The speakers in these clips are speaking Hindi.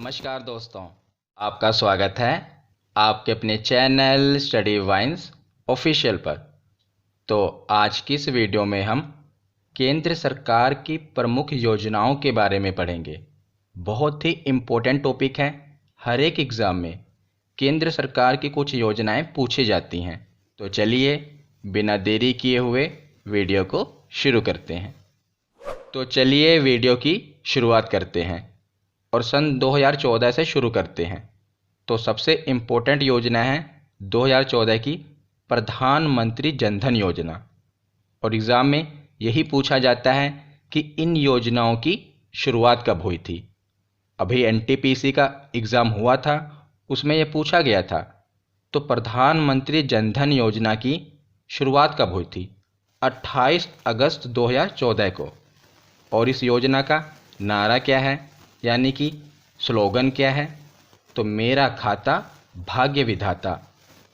नमस्कार दोस्तों, आपका स्वागत है आपके अपने चैनल स्टडी वाइन्स ऑफिशियल पर। तो आज की इस वीडियो में हम केंद्र सरकार की प्रमुख योजनाओं के बारे में पढ़ेंगे। बहुत ही इम्पोर्टेंट टॉपिक है। हर एक एग्ज़ाम में केंद्र सरकार की कुछ योजनाएं पूछी जाती हैं। तो चलिए बिना देरी किए हुए वीडियो को शुरू करते हैं। तो चलिए वीडियो की शुरुआत करते हैं और सन 2014 से शुरू करते हैं। तो सबसे इम्पोर्टेंट योजना है 2014 की प्रधानमंत्री जन धन योजना। और एग्ज़ाम में यही पूछा जाता है कि इन योजनाओं की शुरुआत कब हुई थी। अभी एनटीपीसी का एग्ज़ाम हुआ था, उसमें यह पूछा गया था। तो प्रधानमंत्री जन धन योजना की शुरुआत कब हुई थी? 28 अगस्त 2014 को। और इस योजना का नारा क्या है, यानी कि स्लोगन क्या है? तो मेरा खाता भाग्य विधाता,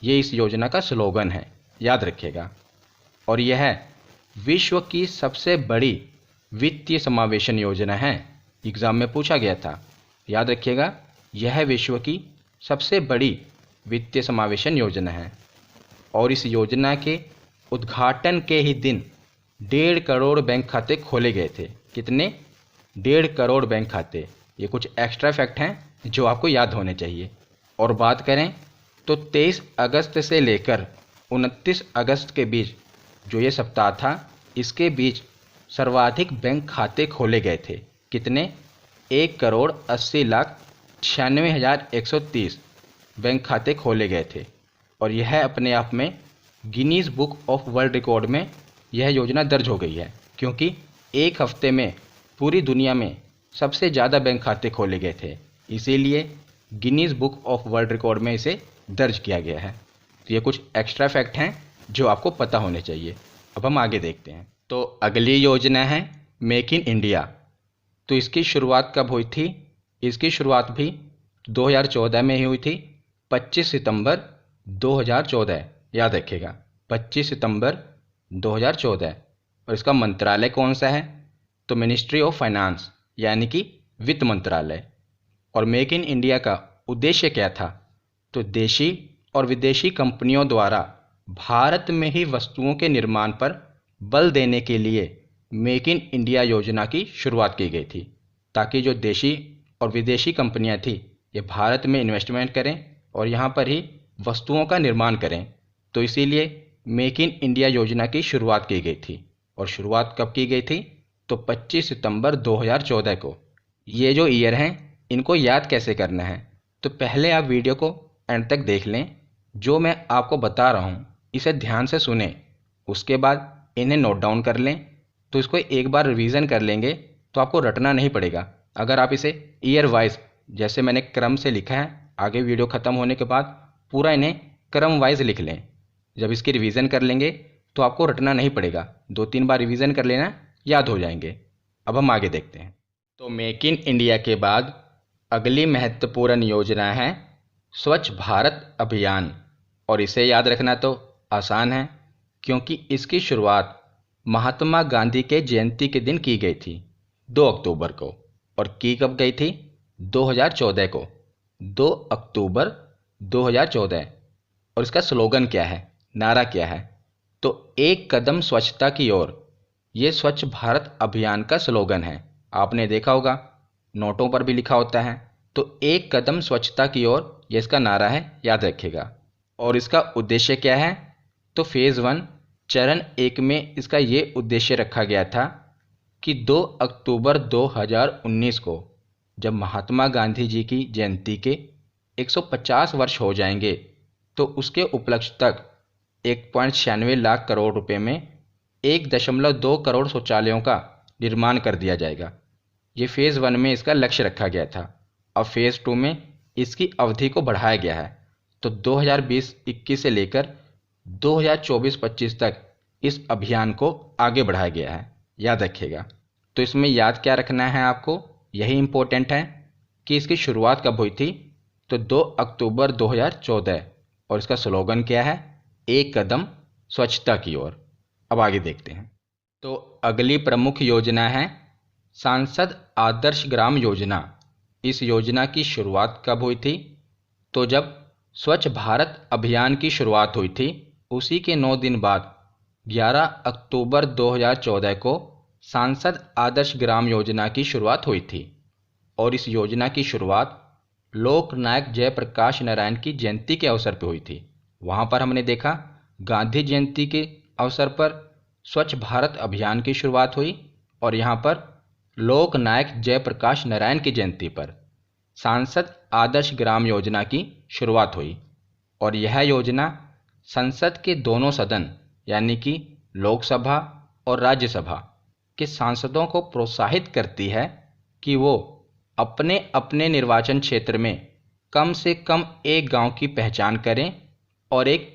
ये इस योजना का स्लोगन है, याद रखिएगा। और यह विश्व की सबसे बड़ी वित्तीय समावेशन योजना है। एग्ज़ाम में पूछा गया था, याद रखिएगा, यह विश्व की सबसे बड़ी वित्तीय समावेशन योजना है। और इस योजना के उद्घाटन के ही दिन 1.5 करोड़ बैंक खाते खोले गए थे। कितने? 1.5 करोड़ बैंक खाते। ये कुछ एक्स्ट्रा फैक्ट हैं जो आपको याद होने चाहिए। और बात करें तो 23 अगस्त से लेकर 29 अगस्त के बीच जो ये सप्ताह था, इसके बीच सर्वाधिक बैंक खाते खोले गए थे। कितने? 1,80,96,130 बैंक खाते खोले गए थे। और यह अपने आप में Guinness book of world record में यह योजना दर्ज हो गई है, क्योंकि एक हफ्ते में पूरी दुनिया में सबसे ज़्यादा बैंक खाते खोले गए थे। इसीलिए Guinness book of world record में इसे दर्ज किया गया है। तो ये कुछ एक्स्ट्रा फैक्ट हैं जो आपको पता होने चाहिए। अब हम आगे देखते हैं। तो अगली योजना है मेक इन इंडिया। तो इसकी शुरुआत कब हुई थी? इसकी शुरुआत भी 2014 में ही हुई थी, 25 सितंबर 2014, याद रखिएगा, 25 सितंबर 2014। और इसका मंत्रालय कौन सा है? तो मिनिस्ट्री ऑफ फाइनेंस, यानी कि वित्त मंत्रालय। और मेक इन इंडिया का उद्देश्य क्या था? तो देशी और विदेशी कंपनियों द्वारा भारत में ही वस्तुओं के निर्माण पर बल देने के लिए मेक इन इंडिया योजना की शुरुआत की गई थी, ताकि जो देशी और विदेशी कंपनियां थी ये भारत में इन्वेस्टमेंट करें और यहाँ पर ही वस्तुओं का निर्माण करें। तो इसीलिए मेक इन इंडिया योजना की शुरुआत की गई थी। और शुरुआत कब की गई थी? तो 25 सितंबर 2014 को। ये जो ईयर हैं इनको याद कैसे करना है? तो पहले आप वीडियो को एंड तक देख लें। जो मैं आपको बता रहा हूँ इसे ध्यान से सुने, उसके बाद इन्हें नोट डाउन कर लें। तो इसको एक बार रिवीजन कर लेंगे तो आपको रटना नहीं पड़ेगा। अगर आप इसे ईयर वाइज, जैसे मैंने क्रम से लिखा है, आगे वीडियो ख़त्म होने के बाद पूरा इन्हें क्रम वाइज लिख लें। जब इसकी रिवीजन कर लेंगे तो आपको रटना नहीं पड़ेगा। 2-3 बार रिवीजन कर लेना, याद हो जाएंगे। अब हम आगे देखते हैं। तो मेक इन इंडिया के बाद अगली महत्वपूर्ण योजना है स्वच्छ भारत अभियान। और इसे याद रखना तो आसान है, क्योंकि इसकी शुरुआत महात्मा गांधी के जयंती के दिन की गई थी, 2 अक्टूबर को। और की कब गई थी? 2014 को, 2 अक्टूबर 2014। और इसका स्लोगन क्या है, नारा क्या है? तो एक कदम स्वच्छता की ओर, ये स्वच्छ भारत अभियान का स्लोगन है। आपने देखा होगा, नोटों पर भी लिखा होता है। तो एक कदम स्वच्छता की ओर, ये इसका नारा है, याद रखिएगा। और इसका उद्देश्य क्या है? तो फेज़ 1 चरण 1 में इसका ये उद्देश्य रखा गया था कि 2 अक्टूबर 2019 को, जब महात्मा गांधी जी की जयंती के 150 वर्ष हो जाएंगे, तो उसके उपलक्ष्य तक 1.96 लाख करोड़ रुपए में 1.2 करोड़ शौचालयों का निर्माण कर दिया जाएगा। ये फेज़ 1 में इसका लक्ष्य रखा गया था। अब फेज़ 2 में इसकी अवधि को बढ़ाया गया है। तो 2020-21 से लेकर 2024-25 तक इस अभियान को आगे बढ़ाया गया है, याद रखिएगा। तो इसमें याद क्या रखना है आपको, यही इम्पोर्टेंट है कि इसकी शुरुआत कब हुई थी? तो 2 अक्टूबर 2014। और इसका स्लोगन क्या है? एक कदम स्वच्छता की ओर। अब आगे देखते हैं। तो अगली प्रमुख योजना है सांसद आदर्श ग्राम योजना। इस योजना की शुरुआत कब हुई थी? तो जब स्वच्छ भारत अभियान की शुरुआत हुई थी, उसी के 9 दिन बाद 11 अक्टूबर 2014 को सांसद आदर्श ग्राम योजना की शुरुआत हुई थी। और इस योजना की शुरुआत लोकनायक जयप्रकाश नारायण की जयंती के अवसर पर हुई थी। वहाँ पर हमने देखा गांधी जयंती के अवसर पर स्वच्छ भारत अभियान की शुरुआत हुई और यहाँ पर लोकनायक जयप्रकाश नारायण की जयंती पर सांसद आदर्श ग्राम योजना की शुरुआत हुई। और यह योजना संसद के दोनों सदन यानी कि लोकसभा और राज्यसभा के सांसदों को प्रोत्साहित करती है कि वो अपने अपने निर्वाचन क्षेत्र में कम से कम एक गांव की पहचान करें और एक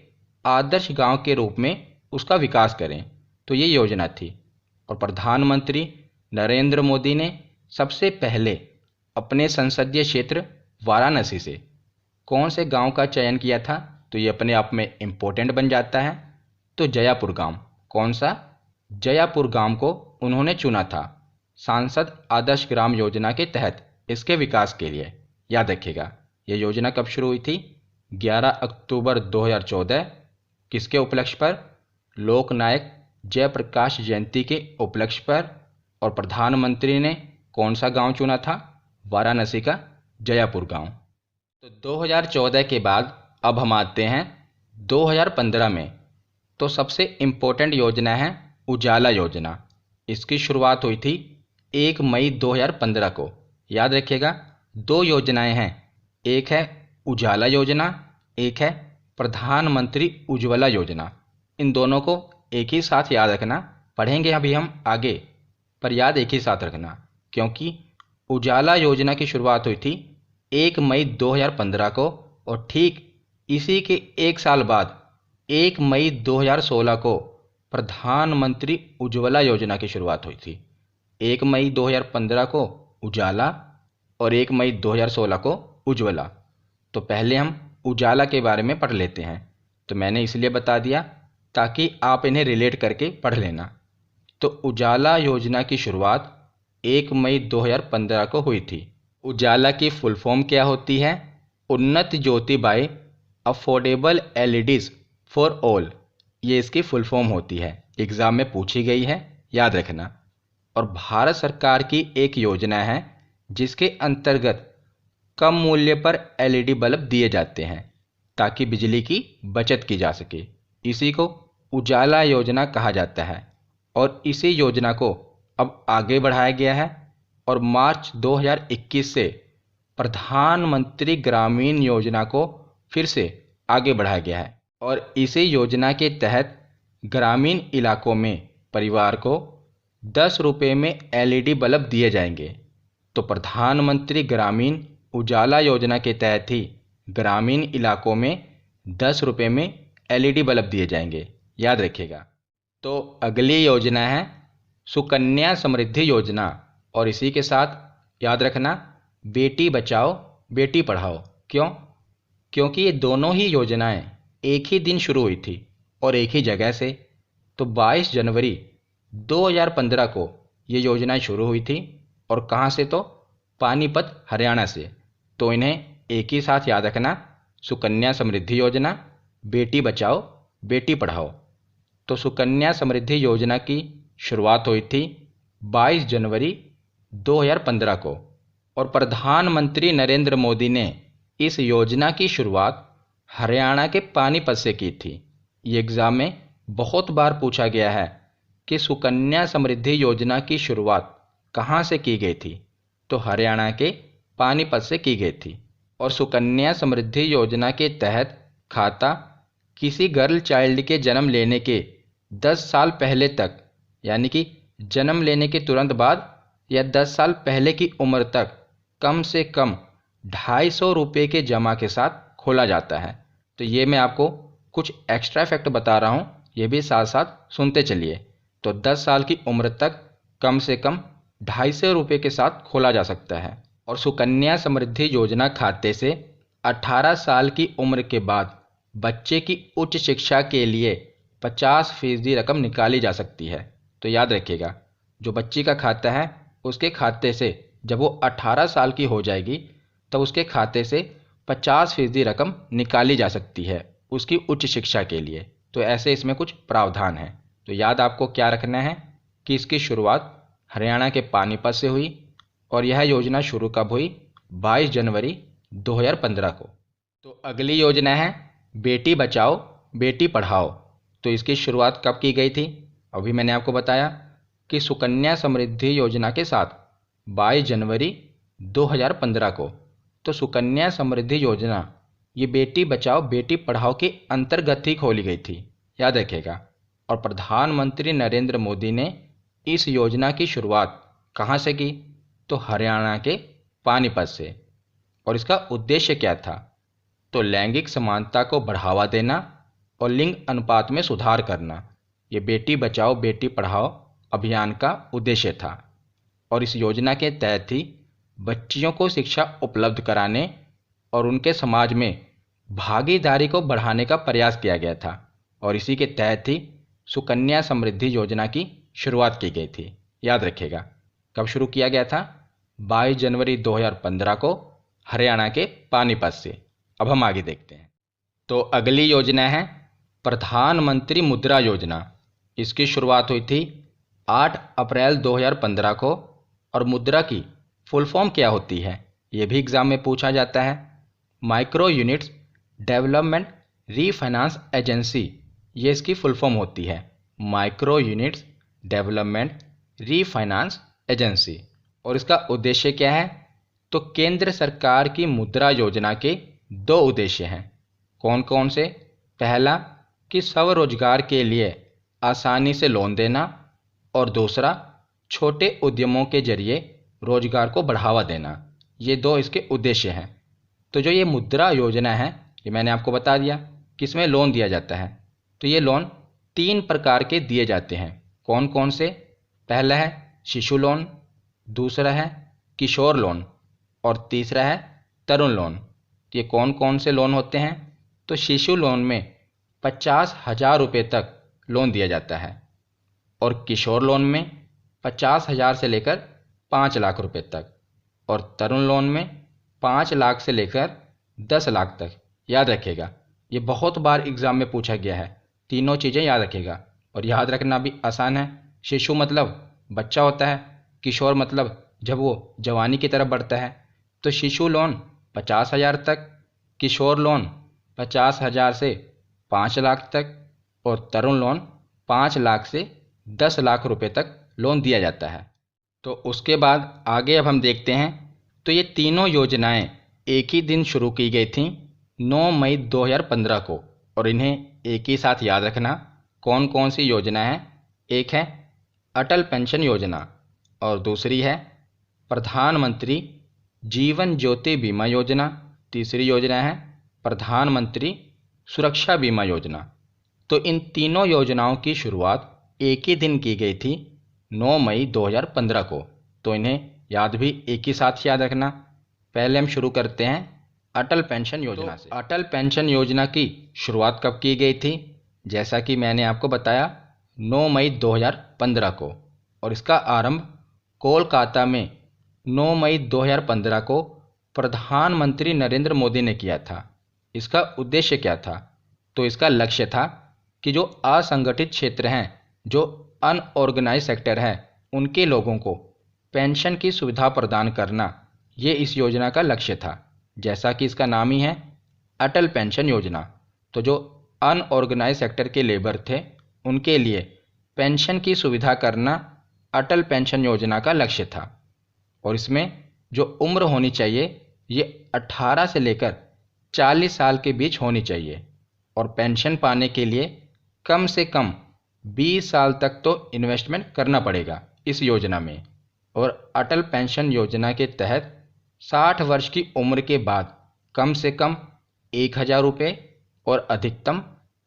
आदर्श गांव के रूप में उसका विकास करें। तो ये योजना थी। और प्रधानमंत्री नरेंद्र मोदी ने सबसे पहले अपने संसदीय क्षेत्र वाराणसी से कौन से गांव का चयन किया था? तो ये अपने आप में इम्पोर्टेंट बन जाता है। तो जयापुर गांव, कौन सा? जयापुर गांव को उन्होंने चुना था सांसद आदर्श ग्राम योजना के तहत इसके विकास के लिए। याद रखिएगा, ये योजना कब शुरू हुई थी? 11 अक्टूबर 2014। किसके उपलक्ष्य पर? लोकनायक जयप्रकाश जयंती के उपलक्ष्य पर। और प्रधानमंत्री ने कौन सा गांव चुना था? वाराणसी का जयापुर गांव। तो 2014 के बाद अब हम आते हैं 2015 में। तो सबसे इम्पोर्टेंट योजना है उजाला योजना। इसकी शुरुआत हुई थी 1 मई 2015 को। याद रखिएगा, 2 योजनाएं हैं, एक है उजाला योजना, एक है प्रधानमंत्री उज्ज्वला योजना। इन दोनों को एक ही साथ याद रखना। पढ़ेंगे अभी हम आगे, पर याद एक ही साथ रखना, क्योंकि उजाला योजना की शुरुआत हुई थी 1 मई 2015 को और ठीक इसी के एक साल बाद 1 मई 2016 को प्रधानमंत्री उज्ज्वला योजना की शुरुआत हुई थी। 1 मई 2015 को उजाला और 1 मई 2016 को उज्ज्वला। तो पहले हम उजाला के बारे में पढ़ लेते हैं। तो मैंने इसलिए बता दिया ताकि आप इन्हें रिलेट करके पढ़ लेना। तो उजाला योजना की शुरुआत 1 मई 2015 को हुई थी। उजाला की फुल फॉर्म क्या होती है? Unnat Jyoti by affordable LEDs for all. ये इसकी फुल फॉर्म होती है, एग्जाम में पूछी गई है, याद रखना। और भारत सरकार की एक योजना है जिसके अंतर्गत कम मूल्य पर एलईडी बल्ब दिए जाते हैं ताकि बिजली की बचत की जा सके। इसी को उजाला योजना कहा जाता है और इसी योजना को अब आगे बढ़ाया गया है और मार्च 2021 से प्रधानमंत्री ग्रामीण योजना को फिर से आगे बढ़ाया गया है। और इसी योजना के तहत ग्रामीण इलाकों में परिवार को 10 रुपये में एलईडी बल्ब दिए जाएंगे। तो प्रधानमंत्री ग्रामीण उजाला योजना के तहत ही ग्रामीण इलाकों में 10 रुपये में एलईडी बल्ब दिए जाएंगे, याद रखिएगा। तो अगली योजना है सुकन्या समृद्धि योजना और इसी के साथ याद रखना बेटी बचाओ बेटी पढ़ाओ। क्यों? क्योंकि ये दोनों ही योजनाएं एक ही दिन शुरू हुई थी और एक ही जगह से। तो 22 जनवरी 2015 को ये योजनाएं शुरू हुई थी और कहाँ से? तो पानीपत हरियाणा से। तो इन्हें एक ही साथ याद रखना, सुकन्या समृद्धि योजना, बेटी बचाओ बेटी पढ़ाओ। तो सुकन्या समृद्धि योजना की शुरुआत हुई थी 22 जनवरी 2015 को और प्रधानमंत्री नरेंद्र मोदी ने इस योजना की शुरुआत हरियाणा के पानीपत से की थी। ये एग्ज़ाम में बहुत बार पूछा गया है कि सुकन्या समृद्धि योजना की शुरुआत कहाँ से की गई थी? तो हरियाणा के पानीपत से की गई थी। और सुकन्या समृद्धि योजना के तहत खाता किसी गर्ल चाइल्ड के जन्म लेने के 10 साल पहले तक, यानी कि जन्म लेने के तुरंत बाद या 10 साल पहले की उम्र तक कम से कम 250 रुपये के जमा के साथ खोला जाता है। तो ये मैं आपको कुछ एक्स्ट्रा फैक्ट बता रहा हूँ, ये भी साथ साथ सुनते चलिए। तो 10 साल की उम्र तक कम से कम 250 रुपये के साथ खोला जा सकता है। और सुकन्या समृद्धि योजना खाते से 18 साल की उम्र के बाद बच्चे की उच्च शिक्षा के लिए 50% रकम निकाली जा सकती है। तो याद रखिएगा, जो बच्ची का खाता है उसके खाते से जब वो 18 साल की हो जाएगी तब उसके खाते से 50% रकम निकाली जा सकती है उसकी उच्च शिक्षा के लिए। तो ऐसे इसमें कुछ प्रावधान हैं। तो याद आपको क्या रखना है कि इसकी शुरुआत हरियाणा के पानीपत से हुई और यह योजना शुरू कब हुई? 22 जनवरी 2015 को। तो अगली योजना है बेटी बचाओ बेटी पढ़ाओ। तो इसकी शुरुआत कब की गई थी? अभी मैंने आपको बताया कि सुकन्या समृद्धि योजना के साथ 22 जनवरी 2015 को। तो सुकन्या समृद्धि योजना ये बेटी बचाओ बेटी पढ़ाओ के अंतर्गत ही खोली गई थी, याद रखिएगा। और प्रधानमंत्री नरेंद्र मोदी ने इस योजना की शुरुआत कहाँ से की? तो हरियाणा के पानीपत से। और इसका उद्देश्य क्या था? तो लैंगिक समानता को बढ़ावा देना और लिंग अनुपात में सुधार करना, ये बेटी बचाओ बेटी पढ़ाओ अभियान का उद्देश्य था। और इस योजना के तहत ही बच्चियों को शिक्षा उपलब्ध कराने और उनके समाज में भागीदारी को बढ़ाने का प्रयास किया गया था। और इसी के तहत ही सुकन्या समृद्धि योजना की शुरुआत की गई थी, याद रखिएगा। कब शुरू किया गया था? 22 जनवरी 2015 को हरियाणा के पानीपत से। अब हम आगे देखते हैं। तो अगली योजना है प्रधानमंत्री मुद्रा योजना। इसकी शुरुआत हुई थी 8 अप्रैल 2015 को। और मुद्रा की फुल फॉर्म क्या होती है? ये भी एग्जाम में पूछा जाता है। Micro units development refinance agency, ये इसकी फुल फॉर्म होती है, micro units development refinance agency. और इसका उद्देश्य क्या है? तो केंद्र सरकार की मुद्रा योजना के 2 उद्देश्य हैं। कौन कौन से? पहला कि स्वरोजगार के लिए आसानी से लोन देना और दूसरा छोटे उद्यमों के जरिए रोजगार को बढ़ावा देना। ये 2 इसके उद्देश्य हैं। तो जो ये मुद्रा योजना है ये मैंने आपको बता दिया किसमें लोन दिया जाता है। तो ये लोन 3 प्रकार के दिए जाते हैं। कौन कौन से? पहला है शिशु लोन, दूसरा है किशोर लोन और तीसरा है तरुण लोन। ये कौन कौन से लोन होते हैं? तो शिशु लोन में 50,000 रुपये तक लोन दिया जाता है और किशोर लोन में 50,000 से लेकर 5 लाख रुपए तक और तरुण लोन में 5 लाख से लेकर 10 लाख तक। याद रखिएगा, ये बहुत बार एग्जाम में पूछा गया है। तीनों चीज़ें याद रखिएगा और याद रखना भी आसान है। शिशु मतलब बच्चा होता है, किशोर मतलब जब वो जवानी की तरफ बढ़ता है। तो शिशु लोन 50,000 तक, किशोर लोन 50,000 से 5 लाख तक और तरुण लोन 5 लाख से 10 लाख रुपए तक लोन दिया जाता है। तो उसके बाद आगे अब हम देखते हैं। तो ये तीनों योजनाएं एक ही दिन शुरू की गई थीं, 9 मई 2015 को। और इन्हें एक ही साथ याद रखना। कौन कौन सी योजना है? एक है अटल पेंशन योजना और दूसरी है प्रधानमंत्री जीवन ज्योति बीमा योजना, तीसरी योजना है प्रधानमंत्री सुरक्षा बीमा योजना। तो इन तीनों योजनाओं की शुरुआत एक ही दिन की गई थी, 9 मई 2015 को। तो इन्हें याद भी एक ही साथ याद रखना। पहले हम शुरू करते हैं अटल पेंशन योजना से। अटल पेंशन योजना की शुरुआत कब की गई थी? जैसा कि मैंने आपको बताया 9 मई 2015 को। और इसका आरंभ कोलकाता में 9 मई 2015 को प्रधानमंत्री नरेंद्र मोदी ने किया था। इसका उद्देश्य क्या था? तो इसका लक्ष्य था कि जो असंगठित क्षेत्र हैं, जो अनऑर्गेनाइज सेक्टर है, उनके लोगों को पेंशन की सुविधा प्रदान करना, ये इस योजना का लक्ष्य था। जैसा कि इसका नाम ही है अटल पेंशन योजना। तो जो अनऑर्गेनाइज सेक्टर के लेबर थे उनके लिए पेंशन की सुविधा करना अटल पेंशन योजना का लक्ष्य था। और इसमें जो उम्र होनी चाहिए ये 18 से लेकर 40 साल के बीच होनी चाहिए और पेंशन पाने के लिए कम से कम 20 साल तक तो इन्वेस्टमेंट करना पड़ेगा इस योजना में। और अटल पेंशन योजना के तहत 60 वर्ष की उम्र के बाद कम से कम 1,000 रुपये और अधिकतम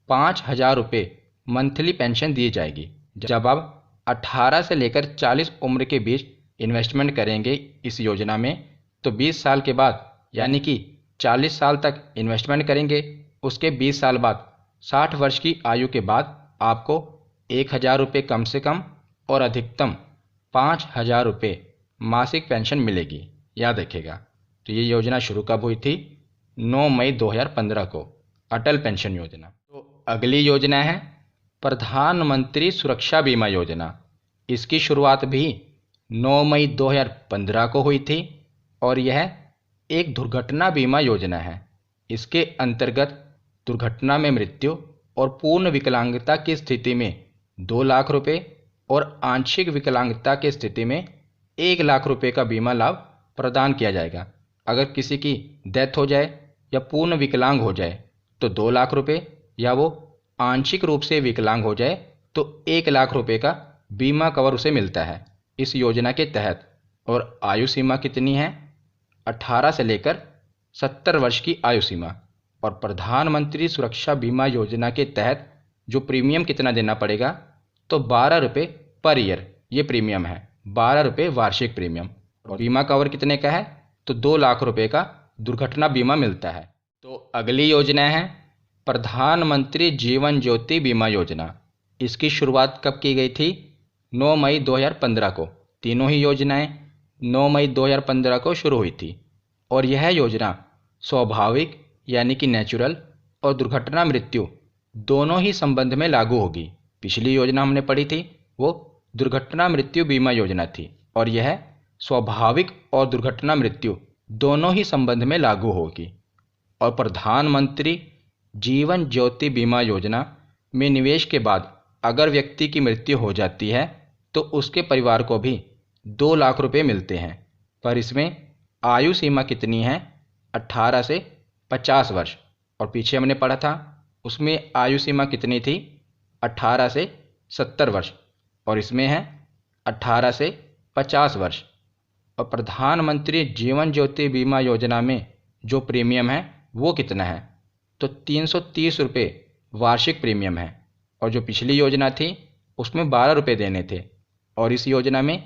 5,000 रुपये मंथली पेंशन दी जाएगी। जब आप 18 से लेकर 40 उम्र के बीच इन्वेस्टमेंट करेंगे इस योजना में तो 20 साल के बाद यानी कि 40 साल तक इन्वेस्टमेंट करेंगे, उसके 20 साल बाद 60 वर्ष की आयु के बाद आपको 1,000 रुपये कम से कम और अधिकतम 5,000 रुपये मासिक पेंशन मिलेगी, याद रखिएगा। तो ये योजना शुरू कब हुई थी? 9 मई 2015 को, अटल पेंशन योजना। तो अगली योजना है प्रधानमंत्री सुरक्षा बीमा योजना। इसकी शुरुआत भी 9 मई 2015 को हुई थी और यह एक दुर्घटना बीमा योजना है। इसके अंतर्गत दुर्घटना में मृत्यु और पूर्ण विकलांगता की स्थिति में 2 लाख रुपए और आंशिक विकलांगता की स्थिति में 1 लाख रुपए का बीमा लाभ प्रदान किया जाएगा। अगर किसी की डेथ हो जाए या पूर्ण विकलांग हो जाए तो 2 लाख रुपए, या वो आंशिक रूप से विकलांग हो जाए तो 1 लाख रुपए का बीमा कवर उसे मिलता है इस योजना के तहत। और आयु सीमा कितनी है? 18 से लेकर 70 वर्ष की आयु सीमा। और प्रधानमंत्री सुरक्षा बीमा योजना के तहत जो प्रीमियम कितना देना पड़ेगा? तो 12 रुपये पर ईयर ये प्रीमियम है, 12 रुपये वार्षिक प्रीमियम। और बीमा कवर कितने का है? तो 2 लाख रुपए का दुर्घटना बीमा मिलता है। तो अगली योजना है प्रधानमंत्री जीवन ज्योति बीमा योजना। इसकी शुरुआत कब की गई थी? 9 मई 2015 को। तीनों ही योजनाएं 9 मई 2015 को शुरू हुई थी और यह योजना स्वाभाविक यानी कि नेचुरल और दुर्घटना मृत्यु दोनों ही संबंध में लागू होगी। पिछली योजना हमने पढ़ी थी वो दुर्घटना मृत्यु बीमा योजना थी और यह स्वाभाविक और दुर्घटना मृत्यु दोनों ही संबंध में लागू होगी। और प्रधानमंत्री जीवन ज्योति बीमा योजना में निवेश के बाद अगर व्यक्ति की मृत्यु हो जाती है तो उसके परिवार को भी 2 लाख रुपए मिलते हैं। पर इसमें आयु सीमा कितनी है? 18 से 50 वर्ष। और पीछे हमने पढ़ा था उसमें आयु सीमा कितनी थी? 18 से 70 वर्ष और इसमें है 18 से 50 वर्ष। और प्रधानमंत्री जीवन ज्योति बीमा योजना में जो प्रीमियम है वो कितना है? तो 330 रुपये वार्षिक प्रीमियम है। और जो पिछली योजना थी उसमें 12 रुपये देने थे और इस योजना में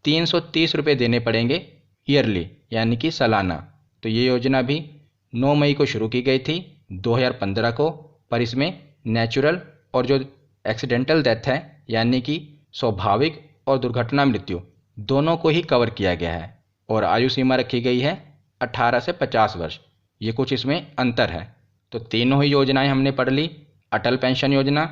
330 रुपये देने पड़ेंगे ईयरली यानी कि सालाना। तो ये योजना भी 9 मई को शुरू की गई थी 2015 को, पर इसमें नेचुरल और जो एक्सीडेंटल डेथ है यानी कि स्वाभाविक और दुर्घटना मृत्यु दोनों को ही कवर किया गया है। और आयु सीमा रखी गई है 18 से 50 वर्ष। ये कुछ इसमें अंतर है। तो तीनों ही योजनाएं हमने पढ़ ली, अटल पेंशन योजना,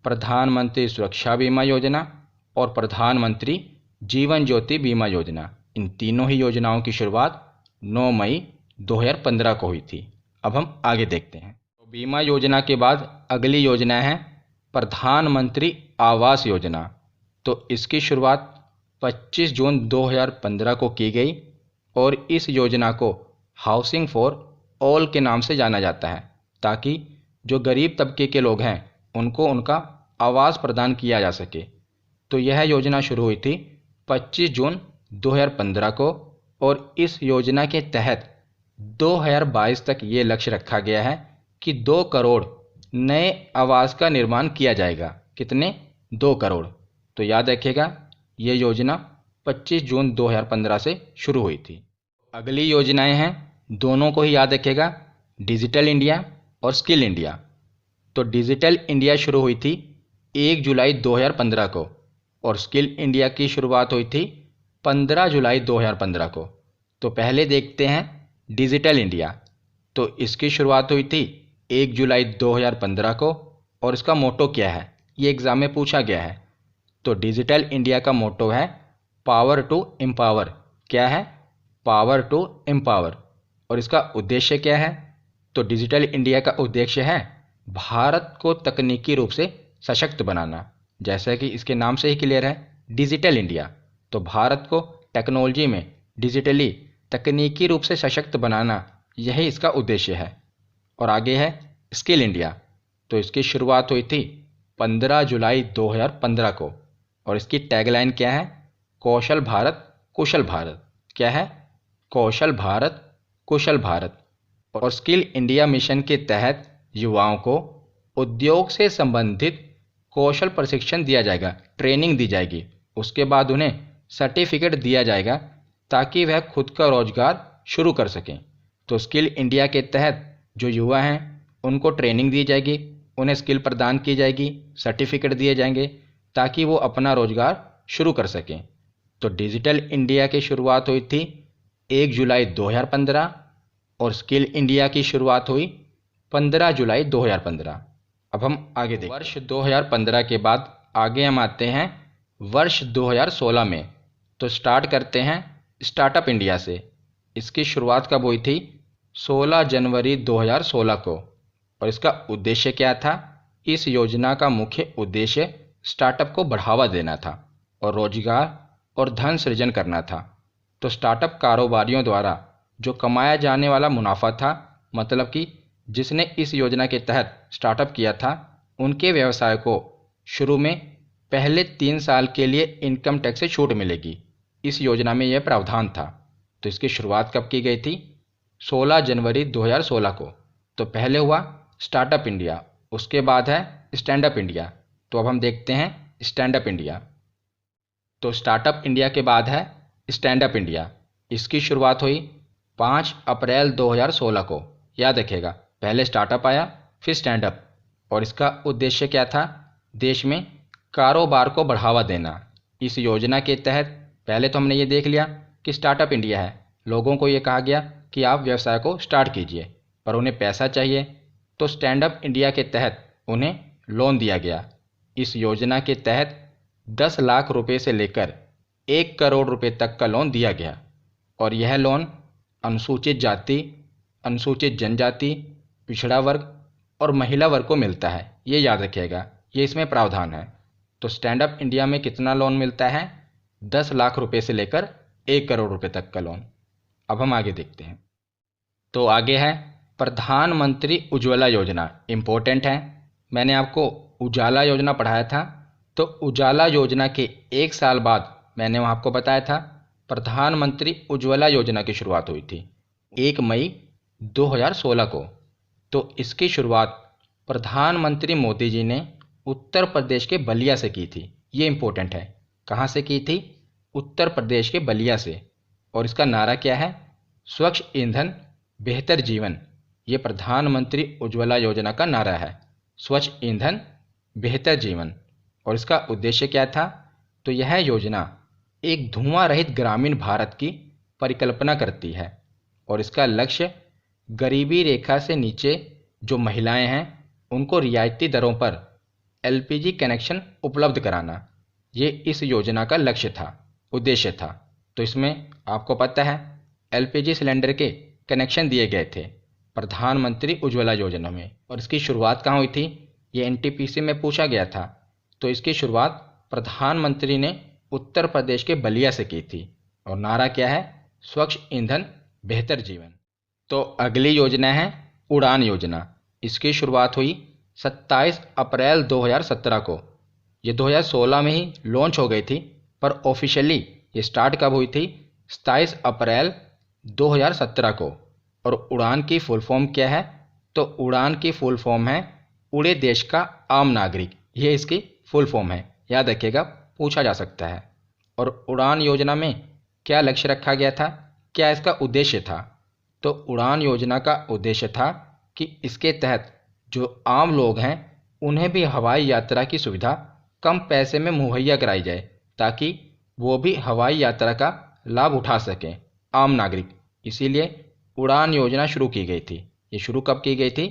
प्रधानमंत्री सुरक्षा बीमा योजना और प्रधानमंत्री जीवन ज्योति बीमा योजना। इन तीनों ही योजनाओं की शुरुआत 9 मई 2015 को हुई थी। अब हम आगे देखते हैं। तो बीमा योजना के बाद अगली योजना है प्रधानमंत्री आवास योजना। तो इसकी शुरुआत 25 जून 2015 को की गई और इस योजना को हाउसिंग फॉर ऑल के नाम से जाना जाता है ताकि जो गरीब तबके के लोग हैं उनको उनका आवास प्रदान किया जा सके। तो यह योजना शुरू हुई थी 25 जून 2015 को और इस योजना के तहत 2022 तक ये लक्ष्य रखा गया है कि 2 करोड़ नए आवास का निर्माण किया जाएगा। कितने? 2 करोड़। तो याद रखिएगा ये योजना 25 जून 2015 से शुरू हुई थी। अगली योजनाएं हैं, दोनों को ही याद रखिएगा, डिजिटल इंडिया और स्किल इंडिया। तो डिजिटल इंडिया शुरू हुई थी 1 जुलाई 2015 को और स्किल इंडिया की शुरुआत हुई थी 15 जुलाई 2015 को। तो पहले देखते हैं डिजिटल इंडिया। तो इसकी शुरुआत हुई थी 1 जुलाई 2015 को और इसका मोटो क्या है ये एग्ज़ाम में पूछा गया है। तो डिजिटल इंडिया का मोटो है पावर टू एम्पावर। क्या है? Power to empower. और इसका उद्देश्य क्या है? तो डिजिटल इंडिया का उद्देश्य है भारत को तकनीकी रूप से सशक्त बनाना। जैसा कि इसके नाम से ही क्लियर है, डिजिटल इंडिया। तो भारत को टेक्नोलॉजी में डिजिटली तकनीकी रूप से सशक्त बनाना, यही इसका उद्देश्य है। और आगे है स्किल इंडिया। तो इसकी शुरुआत हुई थी 15 जुलाई 2015 को और इसकी टैगलाइन क्या है? कौशल भारत कुशल भारत। क्या है? कौशल भारत कुशल भारत। और स्किल इंडिया मिशन के तहत युवाओं को उद्योग से संबंधित कौशल प्रशिक्षण दिया जाएगा, ट्रेनिंग दी जाएगी। उसके बाद उन्हें सर्टिफिकेट दिया जाएगा ताकि वह खुद का रोजगार शुरू कर सकें। तो स्किल इंडिया के तहत जो युवा हैं उनको ट्रेनिंग दी जाएगी, उन्हें स्किल प्रदान की जाएगी, सर्टिफिकेट दिए जाएंगे ताकि वो अपना रोजगार शुरू कर सकें। तो डिजिटल इंडिया की शुरुआत हुई थी 1 जुलाई 2015 और स्किल इंडिया की शुरुआत हुई 15 जुलाई 2015। अब हम आगे देखते हैं। वर्ष 2015 के बाद आगे हम आते हैं वर्ष 2016 में। तो स्टार्ट करते हैं स्टार्टअप इंडिया से। इसकी शुरुआत कब हुई थी? 16 जनवरी 2016 को। और इसका उद्देश्य क्या था? इस योजना का मुख्य उद्देश्य स्टार्टअप को बढ़ावा देना था और रोजगार और धन सृजन करना था। तो स्टार्टअप कारोबारियों द्वारा जो कमाया जाने वाला मुनाफा था, मतलब कि जिसने इस योजना के तहत स्टार्टअप किया था, उनके व्यवसाय को शुरू में पहले 3 साल के लिए इनकम टैक्स से छूट मिलेगी। इस योजना में यह प्रावधान था। तो इसकी शुरुआत कब की गई थी? 16 जनवरी 2016 को। तो पहले हुआ स्टार्टअप इंडिया, उसके बाद है स्टैंड अप इंडिया। तो अब हम देखते हैं स्टैंड अप इंडिया। तो स्टार्टअप इंडिया के बाद है स्टैंड अप इंडिया। इसकी शुरुआत हुई 5 अप्रैल 2016 को। याद रखिएगा, पहले स्टार्टअप आया फिर स्टैंड अप। और इसका उद्देश्य क्या था? देश में कारोबार को बढ़ावा देना। इस योजना के तहत पहले तो हमने ये देख लिया कि स्टार्टअप इंडिया है, लोगों को ये कहा गया कि आप व्यवसाय को स्टार्ट कीजिए, पर उन्हें पैसा चाहिए। तो स्टैंड अप इंडिया के तहत उन्हें लोन दिया गया। इस योजना के तहत 10 लाख रुपए से लेकर 1 करोड़ रुपए तक का लोन दिया गया। और यह लोन अनुसूचित जाति, अनुसूचित जनजाति, पिछड़ा वर्ग और महिला वर्ग को मिलता है। ये याद रखिएगा, ये इसमें प्रावधान है। तो स्टैंड अप इंडिया में कितना लोन मिलता है? 10 लाख रुपए से लेकर 1 करोड़ रुपए तक का लोन। अब हम आगे देखते हैं। तो आगे है प्रधानमंत्री उज्ज्वला योजना। इम्पोर्टेंट है, मैंने आपको उजाला योजना पढ़ाया था। तो उजाला योजना के 1 साल बाद मैंने वहाँ आपको बताया था प्रधानमंत्री उज्ज्वला योजना की शुरुआत हुई थी 1 मई 2016 को। तो इसकी शुरुआत प्रधानमंत्री मोदी जी ने उत्तर प्रदेश के बलिया से की थी। ये इम्पोर्टेंट है, कहाँ से की थी? उत्तर प्रदेश के बलिया से। और इसका नारा क्या है? स्वच्छ ईंधन बेहतर जीवन। ये प्रधानमंत्री उज्ज्वला योजना का नारा है, स्वच्छ ईंधन बेहतर जीवन। और इसका उद्देश्य क्या था? तो यह योजना एक धुआं रहित ग्रामीण भारत की परिकल्पना करती है। और इसका लक्ष्य गरीबी रेखा से नीचे जो महिलाएं हैं उनको रियायती दरों पर एलपीजी कनेक्शन उपलब्ध कराना, ये इस योजना का लक्ष्य था, उद्देश्य था। तो इसमें आपको पता है एलपीजी सिलेंडर के कनेक्शन दिए गए थे प्रधानमंत्री उज्ज्वला योजना में। और इसकी शुरुआत कहाँ हुई थी? ये एनटीपीसी में पूछा गया था। तो इसकी शुरुआत प्रधानमंत्री ने उत्तर प्रदेश के बलिया से की थी। और नारा क्या है? स्वच्छ ईंधन बेहतर जीवन। तो अगली योजना है उड़ान योजना। इसकी शुरुआत हुई 27 अप्रैल 2017 को। ये 2016 में ही लॉन्च हो गई थी, पर ऑफिशियली ये स्टार्ट कब हुई थी? 27 अप्रैल 2017 को। और उड़ान की फुल फॉर्म क्या है? तो उड़ान की फुल फॉर्म है उड़े देश का आम नागरिक। ये इसकी फुल फॉर्म है, याद रखिएगा, पूछा जा सकता है। और उड़ान योजना में क्या लक्ष्य रखा गया था? क्या इसका उद्देश्य था? तो उड़ान योजना का उद्देश्य था कि इसके तहत जो आम लोग हैं उन्हें भी हवाई यात्रा की सुविधा कम पैसे में मुहैया कराई जाए, ताकि वो भी हवाई यात्रा का लाभ उठा सकें, आम नागरिक। इसीलिए उड़ान योजना शुरू की गई थी। ये शुरू कब की गई थी?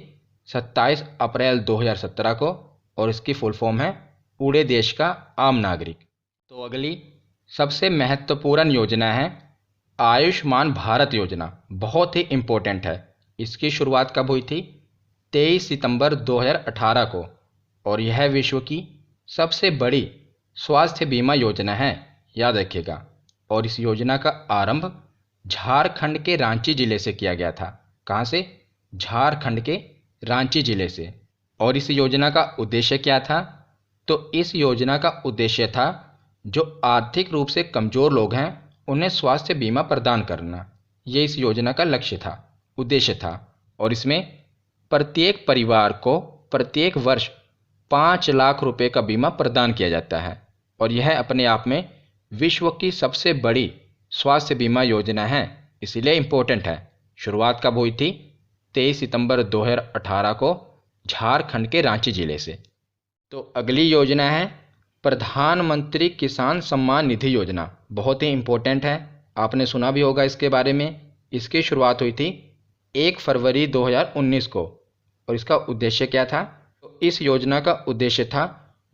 27 अप्रैल 2017 को। और इसकी फुल फॉर्म है उड़े देश का आम नागरिक। तो अगली सबसे महत्वपूर्ण योजना है आयुष्मान भारत योजना। बहुत ही इम्पोर्टेंट है। इसकी शुरुआत कब हुई थी? 23 सितंबर 2018 को। और यह विश्व की सबसे बड़ी स्वास्थ्य बीमा योजना है, याद रखिएगा। और इस योजना का आरंभ झारखंड के रांची जिले से किया गया था। कहाँ से? झारखंड के रांची जिले से। और इस योजना का उद्देश्य क्या था? तो इस योजना का उद्देश्य था जो आर्थिक रूप से कमज़ोर लोग हैं उन्हें स्वास्थ्य बीमा प्रदान करना। ये इस योजना का लक्ष्य था, उद्देश्य था। और इसमें प्रत्येक परिवार को प्रत्येक वर्ष 5 लाख रुपए का बीमा प्रदान किया जाता है। और यह अपने आप में विश्व की सबसे बड़ी स्वास्थ्य बीमा योजना है, इसीलिए इम्पोर्टेंट है। शुरुआत कब हुई थी? 23 सितंबर 2018 को झारखंड के रांची जिले से। तो अगली योजना है प्रधानमंत्री किसान सम्मान निधि योजना बहुत ही इम्पोर्टेंट है, आपने सुना भी होगा इसके बारे में। इसकी शुरुआत हुई थी 1 फरवरी 2019 को। और इसका उद्देश्य क्या था? तो इस योजना का उद्देश्य था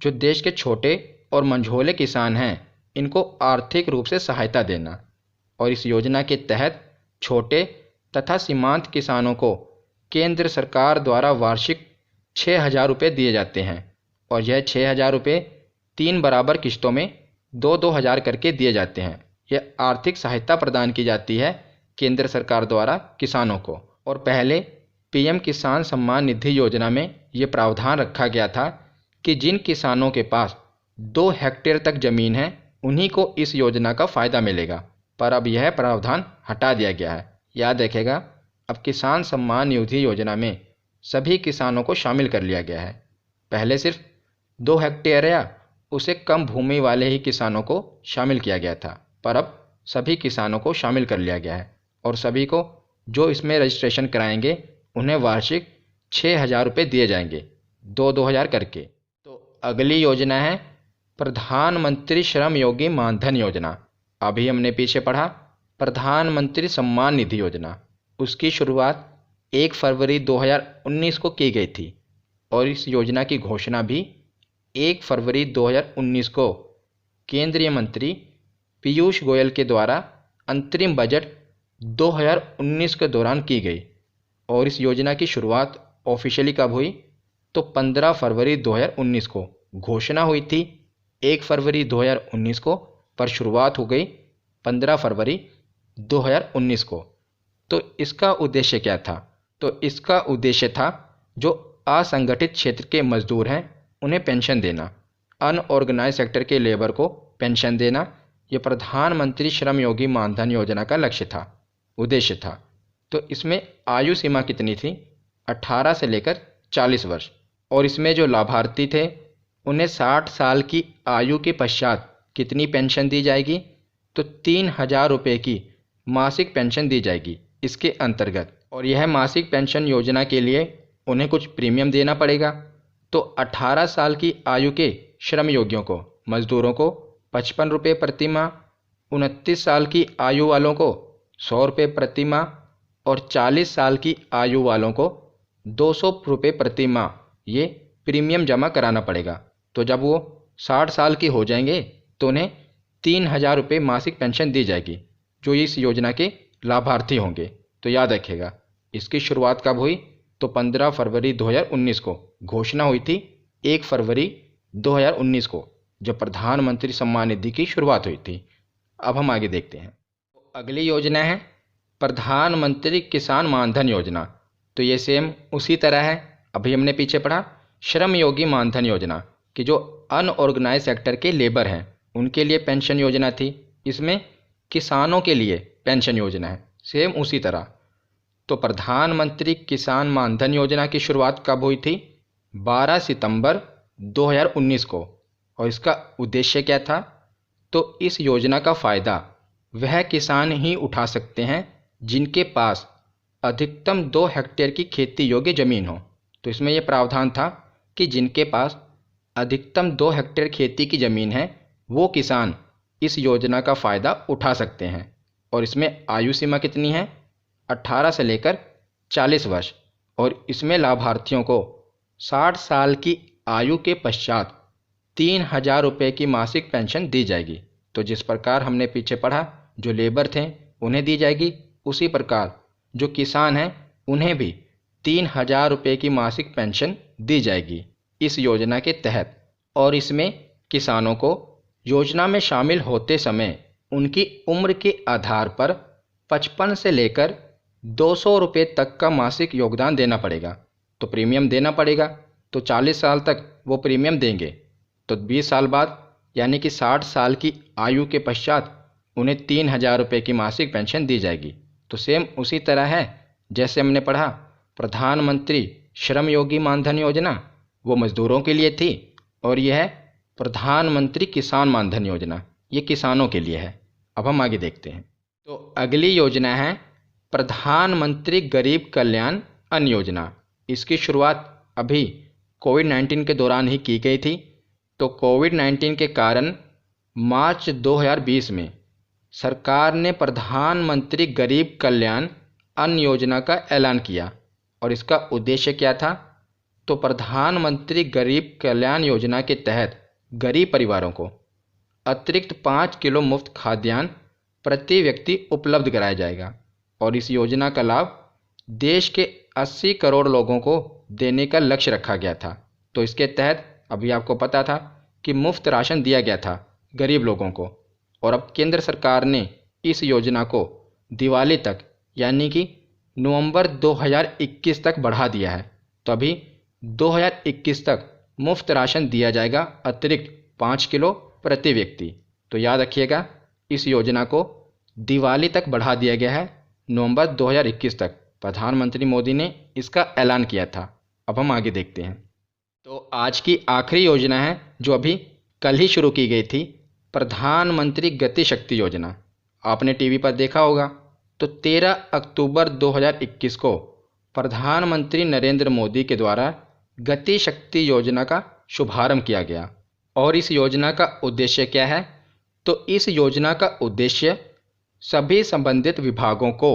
जो देश के छोटे और मंझोले किसान हैं इनको आर्थिक रूप से सहायता देना। और इस योजना के तहत छोटे तथा सीमांत किसानों को केंद्र सरकार द्वारा वार्षिक 6,000 रुपये दिए जाते हैं। और यह 6,000 रुपये 3 बराबर किस्तों में 2-2 हज़ार करके दिए जाते हैं। यह आर्थिक सहायता प्रदान की जाती है केंद्र सरकार द्वारा किसानों को। और पहले पीएम किसान सम्मान निधि योजना में ये प्रावधान रखा गया था कि जिन किसानों के पास 2 हेक्टेयर तक ज़मीन है उन्हीं को इस योजना का फ़ायदा मिलेगा। पर अब यह प्रावधान हटा दिया गया है। याद रखेगा, अब किसान सम्मान निधि योजना में सभी किसानों को शामिल कर लिया गया है। पहले सिर्फ 2 हेक्टेयर या उसे कम भूमि वाले ही किसानों को शामिल किया गया था, पर अब सभी किसानों को शामिल कर लिया गया है। और सभी को जो इसमें रजिस्ट्रेशन कराएंगे उन्हें वार्षिक 6,000 रुपये दिए जाएंगे, 2-2 हज़ार करके। तो अगली योजना है प्रधानमंत्री श्रम योगी मानधन योजना। अभी हमने पीछे पढ़ा प्रधानमंत्री सम्मान निधि योजना। उसकी शुरुआत 1 फरवरी 2019 को की गई थी। और इस योजना की घोषणा भी 1 फरवरी 2019 को केंद्रीय मंत्री पीयूष गोयल के द्वारा अंतरिम बजट 2019 के दौरान की गई। और इस योजना की शुरुआत ऑफिशियली कब हुई? तो 15 फरवरी 2019 को। घोषणा हुई थी 1 फरवरी 2019 को, पर शुरुआत हो गई 15 फरवरी 2019 को। तो इसका उद्देश्य क्या था? तो इसका उद्देश्य था जो असंगठित क्षेत्र के मजदूर हैं उन्हें पेंशन देना, अनऑर्गेनाइज सेक्टर के लेबर को पेंशन देना। ये प्रधानमंत्री श्रम योगी मानधन योजना का लक्ष्य था, उद्देश्य था। तो इसमें आयु सीमा कितनी थी? 18 से लेकर 40 वर्ष। और इसमें जो लाभार्थी थे उन्हें 60 साल की आयु के पश्चात कितनी पेंशन दी जाएगी? तो 3,000 रुपये की मासिक पेंशन दी जाएगी इसके अंतर्गत। और यह मासिक पेंशन योजना के लिए उन्हें कुछ प्रीमियम देना पड़ेगा। तो 18 साल की आयु के श्रम योगियों को, मजदूरों को 55 रुपये प्रति माह, 29 साल की आयु वालों को 100 रुपये प्रति माह और 40 साल की आयु वालों को 200 रुपये प्रति माह ये प्रीमियम जमा कराना पड़ेगा। तो जब वो 60 साल की हो जाएंगे तो उन्हें 3,000 रुपये मासिक पेंशन दी जाएगी जो इस योजना के लाभार्थी होंगे। तो याद रखिएगा, इसकी शुरुआत कब हुई? तो 15 फरवरी 2019 को। घोषणा हुई थी 1 फरवरी 2019 को, जब प्रधानमंत्री सम्मान निधि की शुरुआत हुई थी। अब हम आगे देखते हैं। अगली योजना है प्रधानमंत्री किसान मानधन योजना। तो ये सेम उसी तरह है, अभी हमने पीछे पढ़ा श्रम योगी मानधन योजना कि जो अनऑर्गेनाइज सेक्टर के लेबर हैं उनके लिए पेंशन योजना थी। इसमें किसानों के लिए पेंशन योजना है, सेम उसी तरह। तो प्रधानमंत्री किसान मानधन योजना की शुरुआत कब हुई थी? 12 सितंबर 2019 को। और इसका उद्देश्य क्या था? तो इस योजना का फ़ायदा वह किसान ही उठा सकते हैं जिनके पास अधिकतम 2 हेक्टेयर की खेती योग्य ज़मीन हो। तो इसमें यह प्रावधान था कि जिनके पास अधिकतम 2 हेक्टेयर खेती की ज़मीन है वो किसान इस योजना का फ़ायदा उठा सकते हैं। और इसमें आयु सीमा कितनी है? 18 से लेकर 40 वर्ष। और इसमें लाभार्थियों को 60 साल की आयु के पश्चात 3,000 रुपये की मासिक पेंशन दी जाएगी। तो जिस प्रकार हमने पीछे पढ़ा जो लेबर थे उन्हें दी जाएगी, उसी प्रकार जो किसान हैं उन्हें भी 3,000 रुपये की मासिक पेंशन दी जाएगी इस योजना के तहत। और इसमें किसानों को योजना में शामिल होते समय उनकी उम्र के आधार पर 55 से लेकर 200 रुपये तक का मासिक योगदान देना पड़ेगा। तो प्रीमियम देना पड़ेगा। तो 40 साल तक वो प्रीमियम देंगे, तो 20 साल बाद यानी कि 60 साल की आयु के पश्चात उन्हें 3,000 रुपये की मासिक पेंशन दी जाएगी। तो सेम उसी तरह है जैसे हमने पढ़ा प्रधानमंत्री श्रम योगी मानधन योजना, वो मजदूरों के लिए थी। और यह प्रधानमंत्री किसान मानधन योजना, ये किसानों के लिए है। अब हम आगे देखते हैं। तो अगली योजना है प्रधानमंत्री गरीब कल्याण अन्न योजना। इसकी शुरुआत अभी कोविड-19 के दौरान ही की गई थी। तो कोविड-19 के कारण मार्च 2020 में सरकार ने प्रधानमंत्री गरीब कल्याण अन्न योजना का ऐलान किया। और इसका उद्देश्य क्या था? तो प्रधानमंत्री गरीब कल्याण योजना के तहत गरीब परिवारों को अतिरिक्त 5 किलो मुफ्त खाद्यान्न प्रति व्यक्ति उपलब्ध कराया जाएगा। और इस योजना का लाभ देश के 80 करोड़ लोगों को देने का लक्ष्य रखा गया था। तो इसके तहत अभी आपको पता था कि मुफ्त राशन दिया गया था गरीब लोगों को, और अब केंद्र सरकार ने इस योजना को दिवाली तक यानी कि नवंबर 2021 तक बढ़ा दिया है। तो अभी 2021 तक मुफ्त राशन दिया जाएगा अतिरिक्त 5 किलो प्रति व्यक्ति। तो याद रखिएगा, इस योजना को दिवाली तक बढ़ा दिया गया है, नवंबर 2021 तक प्रधानमंत्री मोदी ने इसका ऐलान किया था। अब हम आगे देखते हैं। तो आज की आखिरी योजना है जो अभी कल ही शुरू की गई थी, प्रधानमंत्री गति शक्ति योजना। आपने टीवी पर देखा होगा। तो 13 अक्टूबर 2021 को प्रधानमंत्री नरेंद्र मोदी के द्वारा गति शक्ति योजना का शुभारंभ किया गया। और इस योजना का उद्देश्य क्या है? तो इस योजना का उद्देश्य सभी संबंधित विभागों को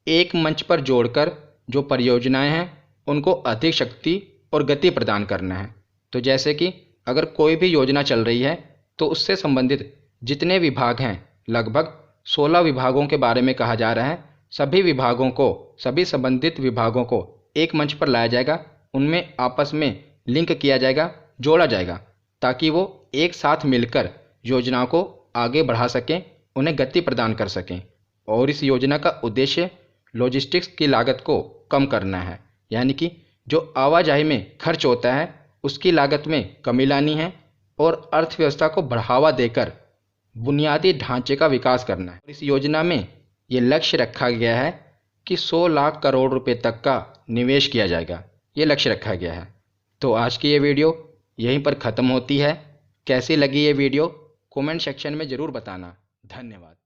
एक मंच पर जोड़कर जो परियोजनाएं हैं उनको अधिक शक्ति और गति प्रदान करना है। तो जैसे कि अगर कोई भी योजना चल रही है तो उससे संबंधित जितने विभाग हैं, लगभग 16 विभागों के बारे में कहा जा रहा है, सभी विभागों को, सभी संबंधित विभागों को एक मंच पर लाया जाएगा, उनमें आपस में लिंक किया जाएगा, जोड़ा जाएगा, ताकि वो एक साथ मिलकर योजनाओं को आगे बढ़ा सकें, उन्हें गति प्रदान कर सकें। और इस योजना का उद्देश्य लॉजिस्टिक्स की लागत को कम करना है, यानी कि जो आवाजाही में खर्च होता है उसकी लागत में कमी लानी है और अर्थव्यवस्था को बढ़ावा देकर बुनियादी ढांचे का विकास करना है। इस योजना में ये लक्ष्य रखा गया है कि 100 लाख करोड़ रुपए तक का निवेश किया जाएगा, ये लक्ष्य रखा गया है। तो आज की ये वीडियो यहीं पर ख़त्म होती है। कैसी लगी ये वीडियो कमेंट सेक्शन में ज़रूर बताना। धन्यवाद।